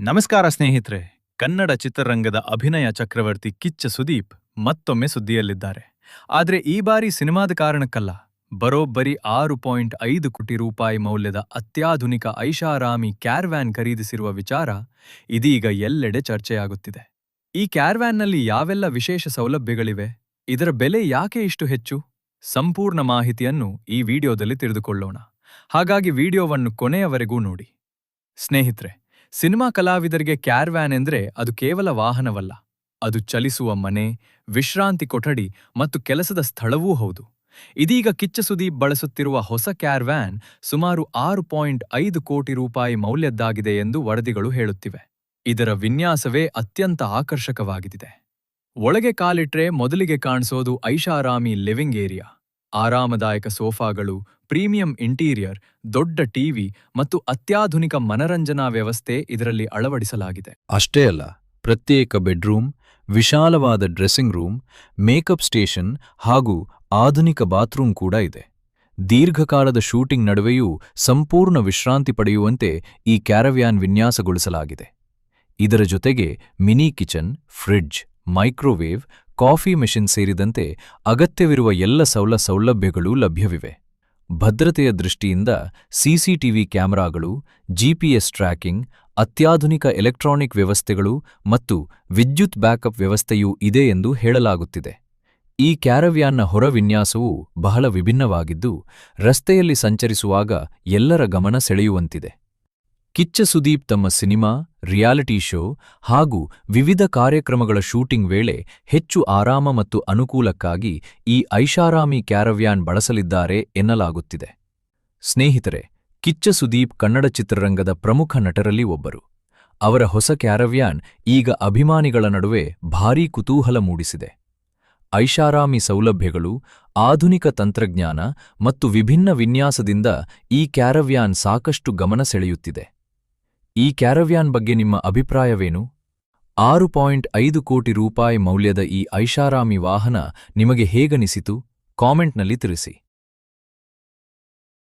ನಮಸ್ಕಾರ ಸ್ನೇಹಿತರೆ. ಕನ್ನಡ ಚಿತ್ರರಂಗದ ಅಭಿನಯ ಚಕ್ರವರ್ತಿ ಕಿಚ್ಚ ಸುದೀಪ್ ಮತ್ತೊಮ್ಮೆ ಸುದ್ದಿಯಲ್ಲಿದ್ದಾರೆ. ಆದ್ರೆ ಈ ಬಾರಿ ಸಿನಿಮಾದ ಕಾರಣಕ್ಕಲ್ಲ, ಬರೋಬ್ಬರಿ 6.5 ಕೋಟಿ ರೂಪಾಯಿ ಮೌಲ್ಯದ ಅತ್ಯಾಧುನಿಕ ಐಷಾರಾಮಿ ಕ್ಯಾರವ್ಯಾನ್ ಖರೀದಿಸಿರುವ ವಿಚಾರ ಇದೀಗ ಎಲ್ಲೆಡೆ ಚರ್ಚೆಯಾಗುತ್ತಿದೆ. ಈ ಕ್ಯಾರವ್ಯಾನ್ನಲ್ಲಿ ಯಾವೆಲ್ಲ ವಿಶೇಷ ಸೌಲಭ್ಯಗಳಿವೆ, ಇದರ ಬೆಲೆ ಯಾಕೆ ಇಷ್ಟು ಹೆಚ್ಚು, ಸಂಪೂರ್ಣ ಮಾಹಿತಿಯನ್ನು ಈ ವಿಡಿಯೋದಲ್ಲಿ ತಿಳಿದುಕೊಳ್ಳೋಣ. ಹಾಗಾಗಿ ವಿಡಿಯೋವನ್ನು ಕೊನೆಯವರೆಗೂ ನೋಡಿ. ಸ್ನೇಹಿತರೆ, ಸಿನಿಮಾ ಕಲಾವಿದರಿಗೆ ಕ್ಯಾರವ್ಯಾನ್ ಎಂದ್ರೆ ಅದು ಕೇವಲ ವಾಹನವಲ್ಲ, ಅದು ಚಲಿಸುವ ಮನೆ, ವಿಶ್ರಾಂತಿ ಕೊಠಡಿ ಮತ್ತು ಕೆಲಸದ ಸ್ಥಳವೂ ಹೌದು. ಇದೀಗ ಕಿಚ್ಚ ಸುದೀಪ್ ಬಳಸುತ್ತಿರುವ ಹೊಸ ಕ್ಯಾರವ್ಯಾನ್ ಸುಮಾರು 6.5 ಕೋಟಿ ರೂಪಾಯಿ ಮೌಲ್ಯದ್ದಾಗಿದೆ ಎಂದು ವರದಿಗಳು ಹೇಳುತ್ತಿವೆ. ಇದರ ವಿನ್ಯಾಸವೇ ಅತ್ಯಂತ ಆಕರ್ಷಕವಾಗಿದೆ. ಒಳಗೆ ಕಾಲಿಟ್ರೆ ಮೊದಲಿಗೆ ಕಾಣಿಸೋದು ಐಷಾರಾಮಿ ಲಿವಿಂಗ್ ಏರಿಯಾ. ಆರಾಮದಾಯಕ ಸೋಫಾಗಳು, ಪ್ರೀಮಿಯಂ ಇಂಟೀರಿಯರ್, ದೊಡ್ಡ ಟಿವಿ ಮತ್ತು ಅತ್ಯಾಧುನಿಕ ಮನರಂಜನಾ ವ್ಯವಸ್ಥೆ ಇದರಲ್ಲಿ ಅಳವಡಿಸಲಾಗಿದೆ. ಅಷ್ಟೇ ಅಲ್ಲ, ಪ್ರತ್ಯೇಕ ಬೆಡ್ರೂಮ್, ವಿಶಾಲವಾದ ಡ್ರೆಸ್ಸಿಂಗ್ ರೂಮ್, ಮೇಕಪ್ ಸ್ಟೇಷನ್ ಹಾಗೂ ಆಧುನಿಕ ಬಾತ್ರೂಮ್ ಕೂಡ ಇದೆ. ದೀರ್ಘಕಾಲದ ಶೂಟಿಂಗ್ ನಡುವೆಯೂ ಸಂಪೂರ್ಣ ವಿಶ್ರಾಂತಿ ಪಡೆಯುವಂತೆ ಈ ಕ್ಯಾರವ್ಯಾನ್ ವಿನ್ಯಾಸಗೊಳಿಸಲಾಗಿದೆ. ಇದರ ಜೊತೆಗೆ mini kitchen, fridge, microwave, coffee machine ಸೇರಿದಂತೆ ಅಗತ್ಯವಿರುವ ಎಲ್ಲ ಸೌಲಭ್ಯಗಳೂ ಲಭ್ಯವಿವೆ. ಭದ್ರತೆಯ ದೃಷ್ಟಿಯಿಂದ ಸಿಸಿಟಿವಿ ಕ್ಯಾಮೆರಾಗಳು, ಜಿಪಿಎಸ್ ಟ್ರ್ಯಾಕಿಂಗ್, ಅತ್ಯಾಧುನಿಕ ಎಲೆಕ್ಟ್ರಾನಿಕ್ ವ್ಯವಸ್ಥೆಗಳು ಮತ್ತು ವಿದ್ಯುತ್ ಬ್ಯಾಕಪ್ ವ್ಯವಸ್ಥೆಯೂ ಇದೆ ಎಂದು ಹೇಳಲಾಗುತ್ತಿದೆ. ಈ ಕ್ಯಾರವ್ಯಾನ್ನ ಹೊರ ವಿನ್ಯಾಸವು ಬಹಳ ವಿಭಿನ್ನವಾಗಿದ್ದು, ರಸ್ತೆಯಲ್ಲಿ ಸಂಚರಿಸುವಾಗ ಎಲ್ಲರ ಗಮನ ಸೆಳೆಯುವಂತಿದೆ. ಕಿಚ್ಚ ಸುದೀಪ್ ತಮ್ಮ ಸಿನಿಮಾ, ರಿಯಾಲಿಟಿ ಶೋ ಹಾಗೂ ವಿವಿಧ ಕಾರ್ಯಕ್ರಮಗಳ ಶೂಟಿಂಗ್ ವೇಳೆ ಹೆಚ್ಚು ಆರಾಮ ಮತ್ತು ಅನುಕೂಲಕ್ಕಾಗಿ ಈ ಐಷಾರಾಮಿ ಕ್ಯಾರವ್ಯಾನ್ ಬಳಸಲಿದ್ದಾರೆ ಎನ್ನಲಾಗುತ್ತಿದೆ. ಸ್ನೇಹಿತರೆ, ಕಿಚ್ಚ ಸುದೀಪ್ ಕನ್ನಡ ಚಿತ್ರರಂಗದ ಪ್ರಮುಖ ನಟರಲ್ಲಿ ಒಬ್ಬರು. ಅವರ ಹೊಸ ಕ್ಯಾರವ್ಯಾನ್ ಈಗ ಅಭಿಮಾನಿಗಳ ನಡುವೆ ಭಾರೀ ಕುತೂಹಲ ಮೂಡಿಸಿದೆ. ಐಷಾರಾಮಿ ಸೌಲಭ್ಯಗಳು, ಆಧುನಿಕ ತಂತ್ರಜ್ಞಾನ ಮತ್ತು ವಿಭಿನ್ನ ವಿನ್ಯಾಸದಿಂದ ಈ ಕ್ಯಾರವ್ಯಾನ್ ಸಾಕಷ್ಟು ಗಮನ ಸೆಳೆಯುತ್ತಿದೆ. ಈ ಕ್ಯಾರವ್ಯಾನ್ ಬಗ್ಗೆ ನಿಮ್ಮ ಅಭಿಪ್ರಾಯವೇನು? 6.5 ಕೋಟಿ ರೂಪಾಯಿ ಮೌಲ್ಯದ ಈ ಐಷಾರಾಮಿ ವಾಹನ ನಿಮಗೆ ಹೇಗನಿಸಿತು? ಕಾಮೆಂಟ್ನಲ್ಲಿ ತಿಳಿಸಿ.